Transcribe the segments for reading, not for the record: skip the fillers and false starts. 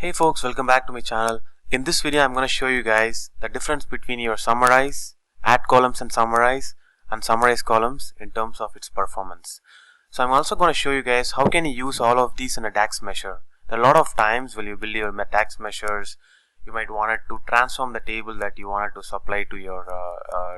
Hey folks, welcome back to my channel. In this video I'm going to show you guys the difference between your summarize, add columns and summarize columns in terms of its performance. So I'm also going to show you guys how can you use all of these in a DAX measure. There are a lot of times when you build your DAX measures, you might want it to transform the table that you wanted to supply to your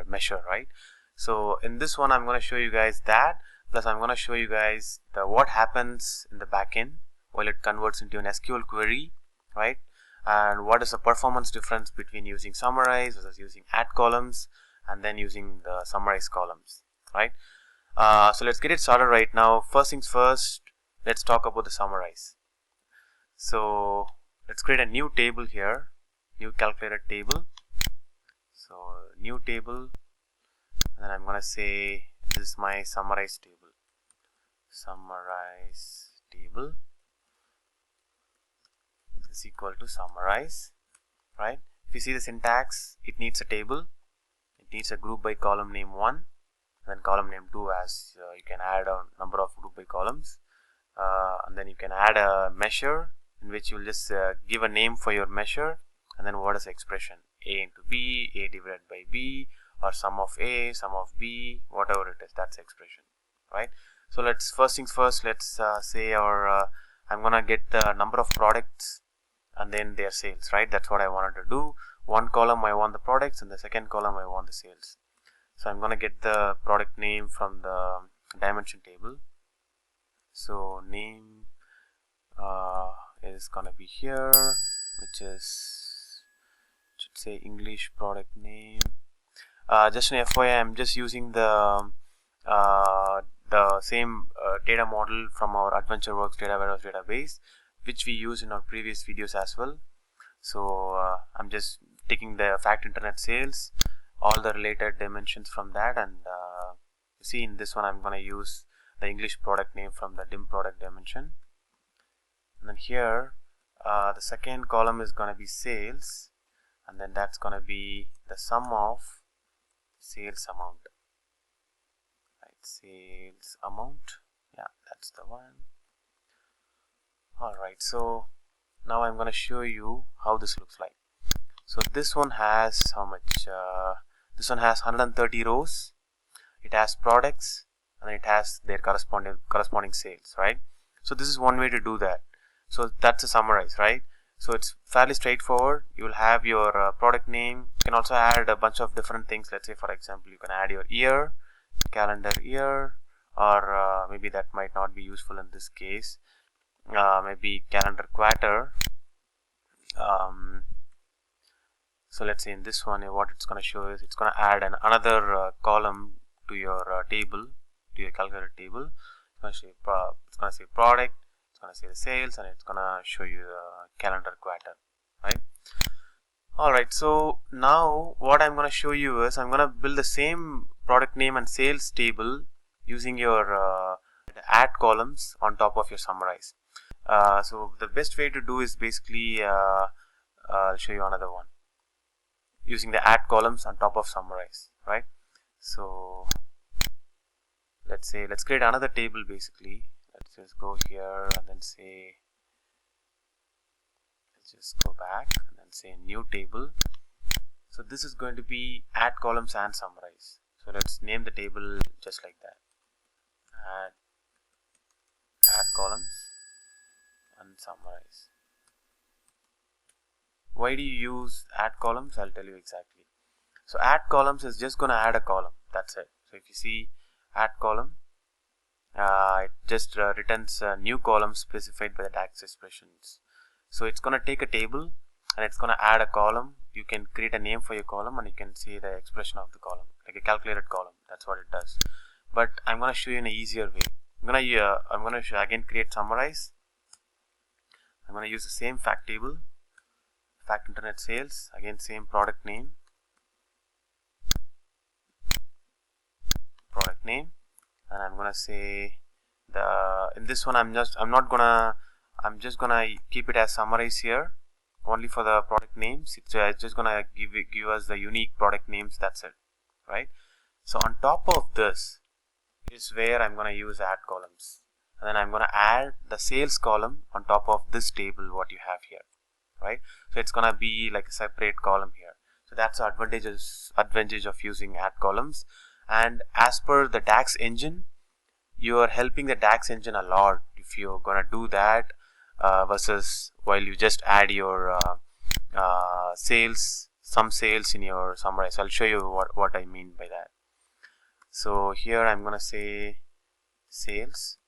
measure, right? So in this one I'm going to show you guys that, plus I'm going to show you guys what happens in the backend while it converts into an SQL query, right? And what is the performance difference between using summarize versus using add columns and then using the summarize columns, right? So let's get it started right now. First things first, let's talk about the summarize. So let's create a new table here, new calculated table. So new table, and then I'm gonna say this is my summarize table. Summarize table is equal to summarize, right? If you see the syntax, it needs a table, it needs a group by column name 1 and then column name 2, as you can add a number of group by columns, and then you can add a measure in which you will just give a name for your measure, and then what is the expression, a into b, a divided by b, or sum of a, sum of b, whatever it is, that's the expression, right? So let's first things first, let's say I'm gonna get the number of products and then their sales, right? That's what I wanted to do. One column I want the products and the second column I want the sales. So I'm gonna get the product name from the dimension table. So name is gonna be here, which is, should say English product name. Just an FYI, I'm just using the same data model from our AdventureWorks data warehouse database, which we use in our previous videos as well. So I'm just taking the fact internet sales, all the related dimensions from that, and you see in this one I'm going to use the English product name from the dim product dimension. And then here the second column is going to be sales, and then that's going to be the sum of sales amount, right? Sales amount, yeah, that's the one. Alright, so now I'm going to show you how this looks like. So this one has how much? This one has 130 rows. It has products and it has their corresponding sales, right? So this is one way to do that. So that's a summarize, right? So it's fairly straightforward. You will have your product name. You can also add a bunch of different things. Let's say, for example, you can add your year, calendar year, or maybe that might not be useful in this case. Maybe calendar quarter. So let's say in this one, what it's going to show is it's going to add another column to your table, to your calculated table. It's going to say product, it's going to say the sales, and it's going to show you the calendar quarter, right? Alright, so now what I'm going to show you is I'm going to build the same product name and sales table using your add columns on top of your summarize. So the best way to do is basically I'll show you another one using the add columns on top of summarize, right? So let's create another table. Basically, let's just go here and then say, let's just go back and then say new table. So this is going to be add columns and summarize. So let's name the table just like that, add columns and summarize. Why do you use add columns? I'll tell you exactly. So add columns is just going to add a column, that's it. So if you see add column, it just returns a new column specified by the DAX expressions. So it's going to take a table and it's going to add a column. You can create a name for your column and you can see the expression of the column, like a calculated column. That's what it does. But I'm going to show you in an easier way. I'm going to again create summarize. I'm going to use the same fact table, fact internet sales, again same product name, and I'm going to say in this one I'm just gonna keep it as summarize here only for the product names. It's just gonna give us the unique product names, that's it, right? So on top of this is where I'm gonna use add columns. And then I'm going to add the sales column on top of this table what you have here, right? So it's gonna be like a separate column here. So that's the advantage of using add columns. And as per the DAX engine, you are helping the DAX engine a lot if you're gonna do that, versus while you just add your some sales in your summarize. I'll show you what I mean by that. So here I'm gonna say sales.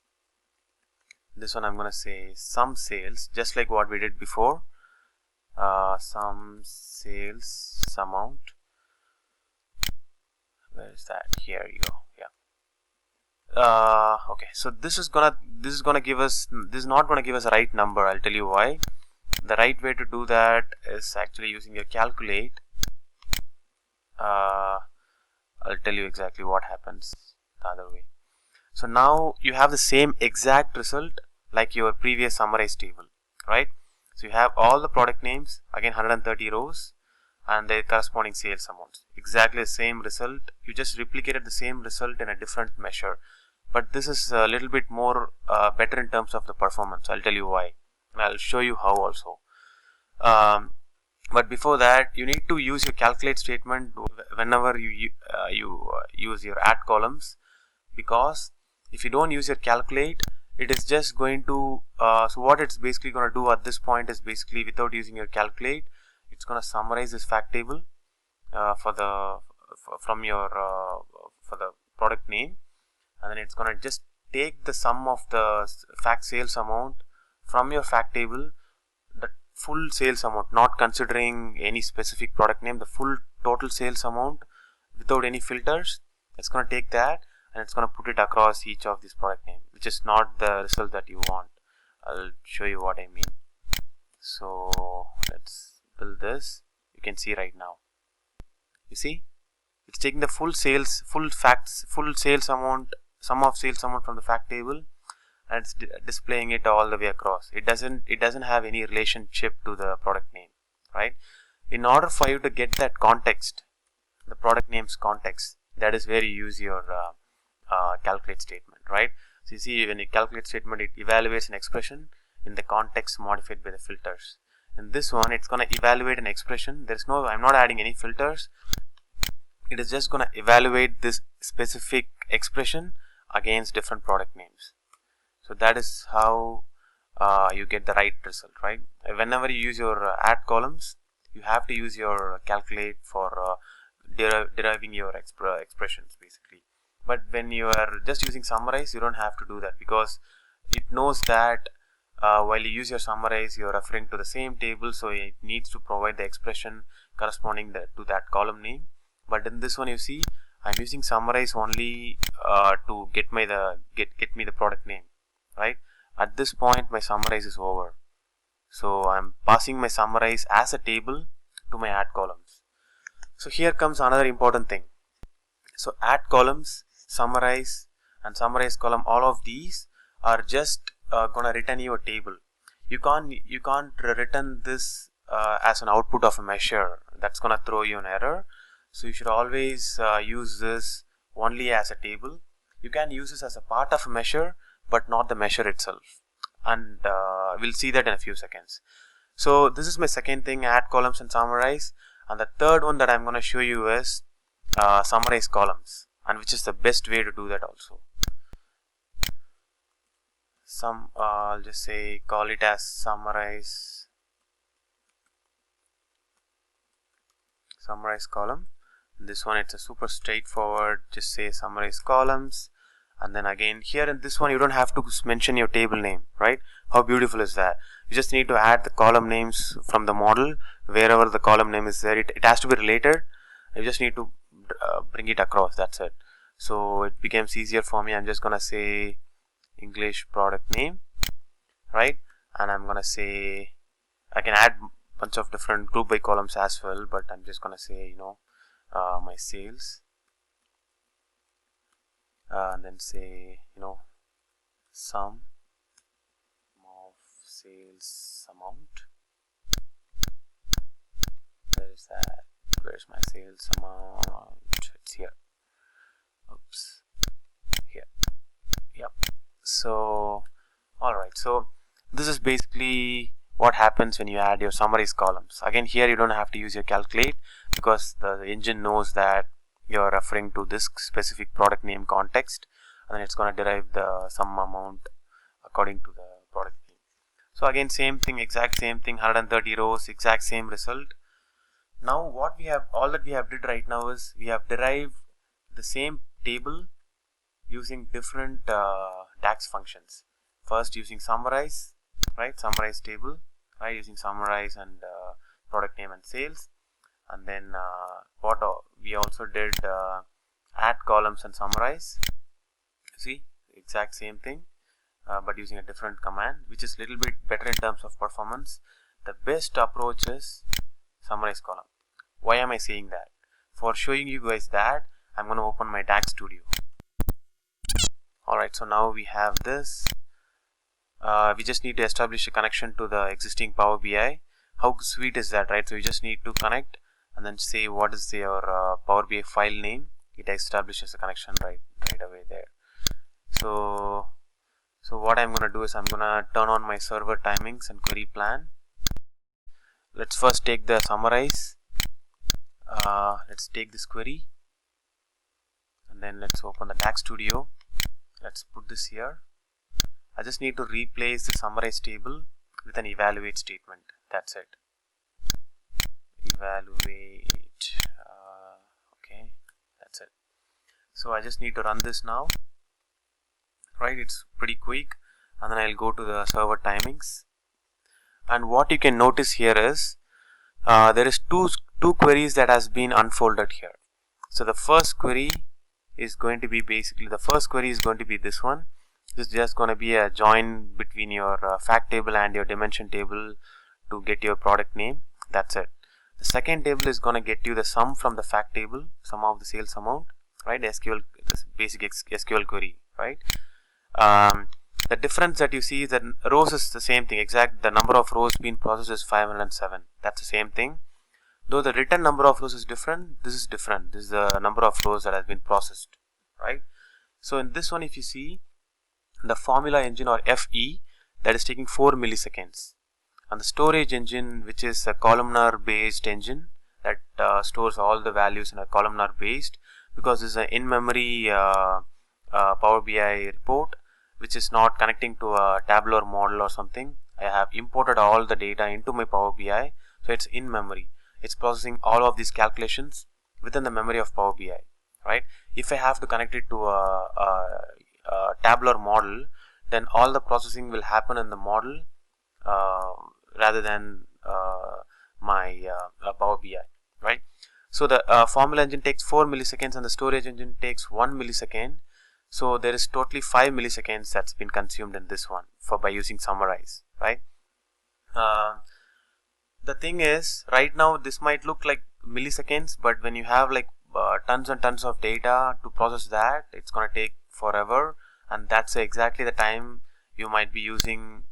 This one I'm gonna say some sales, just like what we did before. Some sales amount. Where is that? Here you go. Yeah. Okay, so this is not gonna give us a right number. I'll tell you why. The right way to do that is actually using your calculate. I'll tell you exactly what happens the other way. So now you have the same exact result like your previous summarized table, right? So you have all the product names, again 130 rows, and their corresponding sales amounts. Exactly the same result. You just replicated the same result in a different measure. But this is a little bit more better in terms of the performance. I'll tell you why, and I'll show you how also. But before that, you need to use your calculate statement whenever you use your add columns, because if you don't use your calculate, it is just going to so what it's basically going to do at this point is basically, without using your calculate, it's going to summarize this fact table for the product name, and then it's going to just take the sum of the fact sales amount from your fact table, the full sales amount, not considering any specific product name, the full total sales amount without any filters. It's going to take that and it's going to put it across each of these product name, which is not the result that you want. I'll show you what I mean. So let's build this. You can see right now. You see, it's taking the full sales amount, sum of sales amount from the fact table, and it's displaying it all the way across. It doesn't have any relationship to the product name, right? In order for you to get that context, the product name's context, that is where you use your calculate statement, right? So you see, when you calculate statement, it evaluates an expression in the context modified by the filters. In this one, it's going to evaluate an expression. I'm not adding any filters. It is just going to evaluate this specific expression against different product names. So that is how you get the right result, right? Whenever you use your add columns, you have to use your calculate for deriving your expressions basically. But when you are just using summarize, you don't have to do that, because it knows that while you use your summarize, you are referring to the same table, so it needs to provide the expression corresponding to that column name. But in this one, you see, I'm using summarize only to get me the product name, right? At this point, my summarize is over. So I'm passing my summarize as a table to my add columns. So here comes another important thing. So add columns, summarize, and summarize column, all of these are just gonna return you a table. You can't return this as an output of a measure. That's gonna throw you an error. So you should always use this only as a table. You can use this as a part of a measure, but not the measure itself. And we'll see that in a few seconds. So this is my second thing, add columns and summarize. And the third one that I'm going to show you is summarize columns, and which is the best way to do that also. I'll just say call it as summarize column. This one, it's a super straightforward, just say summarize columns. And then again, here in this one, you don't have to mention your table name, right? How beautiful is that? You just need to add the column names from the model wherever the column name is there. It has to be related. You just need to bring it across. That's it. So it becomes easier for me. I'm just gonna say English product name, right? And I'm gonna say, I can add a bunch of different group by columns as well, but I'm just gonna say, my sales. And then say, sum of sales amount. Where's my sales amount? It's here. Oops. Here. Yep. So alright, so this is basically what happens when you add your summarize columns. Again, here you don't have to use your calculate because the engine knows that you're referring to this specific product name context, and then it's going to derive the sum amount according to the product name. So again, same thing, exact same thing, 130 rows, exact same result. Now what we have, all that we have did right now is we have derived the same table using different DAX functions. First using summarize, right, summarize table, right, using summarize and product name and sales, and then what we also did add columns and summarize. See, exact same thing, but using a different command, which is a little bit better in terms of performance. The best approach is summarize column. Why am I saying that? For showing you guys that, I'm going to open my DAX Studio. Alright, so now we have this. We just need to establish a connection to the existing Power BI. How sweet is that, right? So you just need to connect and then say what is your Power BI file name. It establishes a connection right away there. So what I'm going to do is I'm going to turn on my server timings and query plan. Let's first take the summarize. Let's take this query and then let's open the DAX Studio. Let's put this here. I just need to replace the summarize table with an evaluate statement. That's it. Evaluate. Okay, that's it. So I just need to run this now. Right, it's pretty quick, and then I'll go to the server timings. And what you can notice here is there is two queries that has been unfolded here. So the first query is going to be basically this one. This is just going to be a join between your fact table and your dimension table to get your product name. That's it. The second table is going to get you the sum from the fact table, sum of the sales amount, right? SQL, this basic SQL query, right? The difference that you see is that rows is the same thing. The number of rows being processed is 507. That's the same thing. Though the written number of rows is different, this is different. This is the number of rows that has been processed, right? So in this one, if you see the formula engine or FE, that is taking 4 milliseconds, and the storage engine, which is a columnar based engine that stores all the values in a columnar based, because this is an in-memory Power BI report which is not connecting to a tabular model or something. I have imported all the data into my Power BI, so it's in memory. It's processing all of these calculations within the memory of Power BI, right? If I have to connect it to a tabular model, then all the processing will happen in the model rather than my Power BI, right? So the formula engine takes 4 milliseconds and the storage engine takes 1 millisecond. So there is totally 5 milliseconds that's been consumed in this one by using summarize, right? The thing is, right now this might look like milliseconds, but when you have like tons and tons of data to process that, it's going to take forever, and that's exactly the time you might be using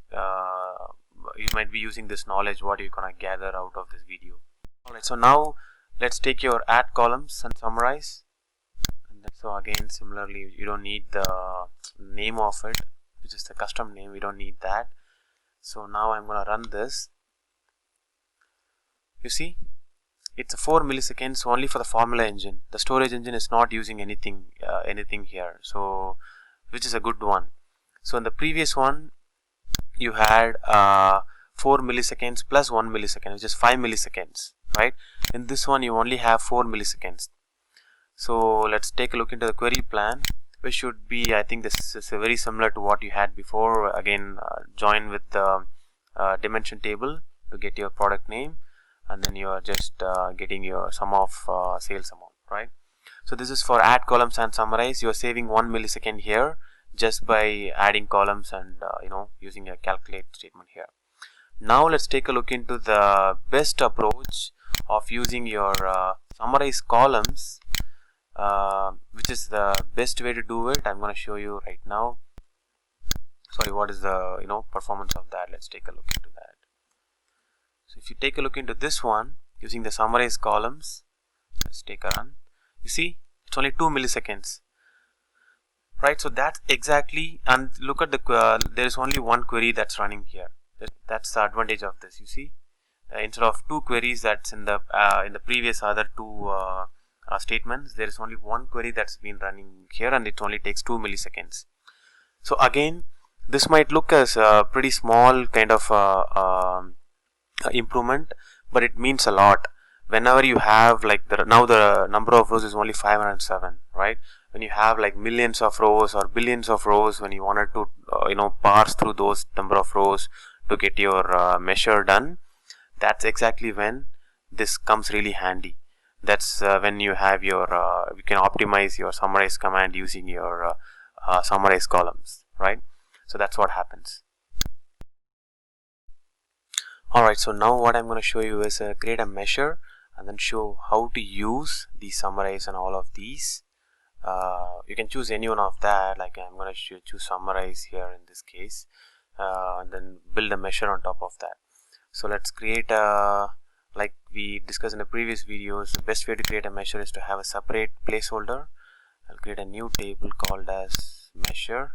this knowledge what you're going to gather out of this video. Alright, so now let's take your add columns and summarize. So again, similarly, you don't need the name of it, which is the custom name. We don't need that. So now I'm going to run this. You see, it's a 4 milliseconds only for the formula engine. The storage engine is not using anything here, so which is a good one. So in the previous one, you had 4 milliseconds plus 1 millisecond, which is 5 milliseconds, right? In this one, you only have 4 milliseconds. So let's take a look into the query plan, which should be, I think this is very similar to what you had before. Again, join with the dimension table to get your product name, and then you are just getting your sum of sales amount, right? So this is for add columns and summarize. You are saving 1 millisecond here just by adding columns and using a calculate statement here. Now let's take a look into the best approach of using your summarize columns. Which is the best way to do it. I'm going to show you right now. Sorry, what is the performance of that? Let's take a look into that. So if you take a look into this one using the summarize columns, let's take a run. You see, it's only 2 milliseconds, right? So that's exactly, and look at the there is only one query that's running here. That's the advantage of this. You see, instead of two queries that's in the previous other two statements, there is only one query that's been running here, and it only takes 2 milliseconds. So again, this might look as a pretty small kind of improvement, but it means a lot. Whenever you have like now the number of rows is only 507, right? When you have like millions of rows or billions of rows, when you wanted to parse through those number of rows to get your measure done, that's exactly when this comes really handy. That's when you have your you can optimize your summarize command using your summarize columns, right? So that's what happens. Alright, so now what I'm going to show you is create a measure and then show how to use the summarize and all of these. You can choose any one of that, like I'm going to choose summarize here in this case, and then build a measure on top of that. So let's create a, like we discussed in the previous videos, the best way to create a measure is to have a separate placeholder. I'll create a new table called as measure.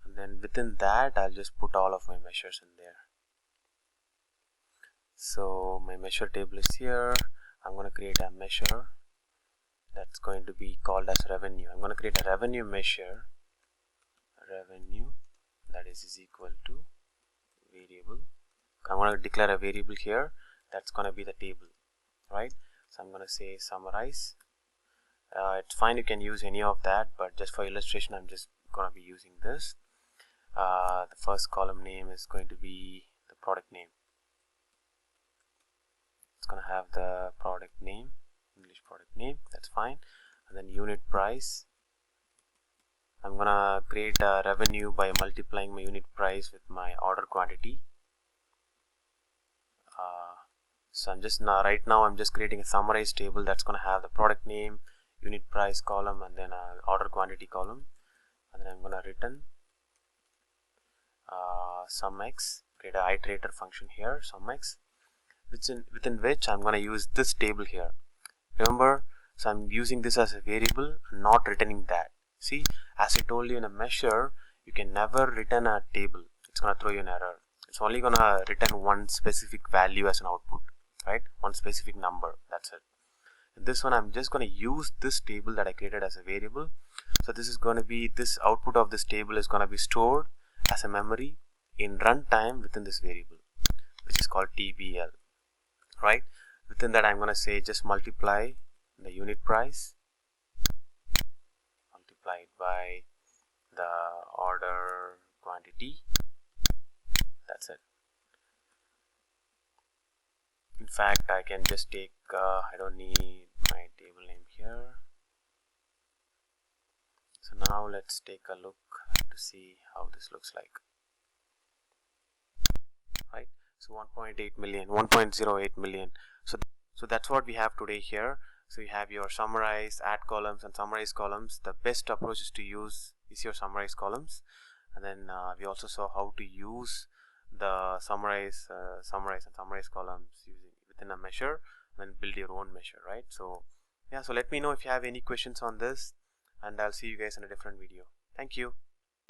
And then within that I'll just put all of my measures in there. So my measure table is here. I'm going to create a measure that's going to be called as revenue. I'm going to create a revenue measure, revenue, that is equal to variable. I'm going to declare a variable here that's going to be the table, right? So I'm going to say summarize. It's fine, you can use any of that, but just for illustration I'm just going to be using this. The first column name is going to be the product name. It's going to have the product name, English product name, that's fine. And then unit price, I'm going to create a revenue by multiplying my unit price with my order quantity. So I'm just right now I'm just creating a summarize table that's going to have the product name, unit price column, and then an order quantity column. And then I'm going to return SUMX, create an iterator function here, SUMX, within which I'm going to use this table here. Remember, so I'm using this as a variable, not returning that. See, as I told you, in a measure you can never return a table, it's going to throw you an error. It's only going to return one specific value as an output, right? One specific number, that's it. In this one I'm just going to use this table that I created as a variable. So this is going to be, this output of this table is going to be stored as a memory in runtime within this variable, which is called TBL, right? Within that I'm going to say just multiply the unit price multiplied by the order quantity, that's it. In fact, I can just take I don't need my table name here. So now let's take a look to see how this looks like, right? So 1.8 million, 1.08 million. So that's what we have today here. So you have your summarize, add columns, and summarize columns. The best approach is to use is your summarize columns, and then we also saw how to use the summarize and summarize columns using within a measure, and then build your own measure, right? So yeah, so let me know if you have any questions on this, and I'll see you guys in a different video. Thank you.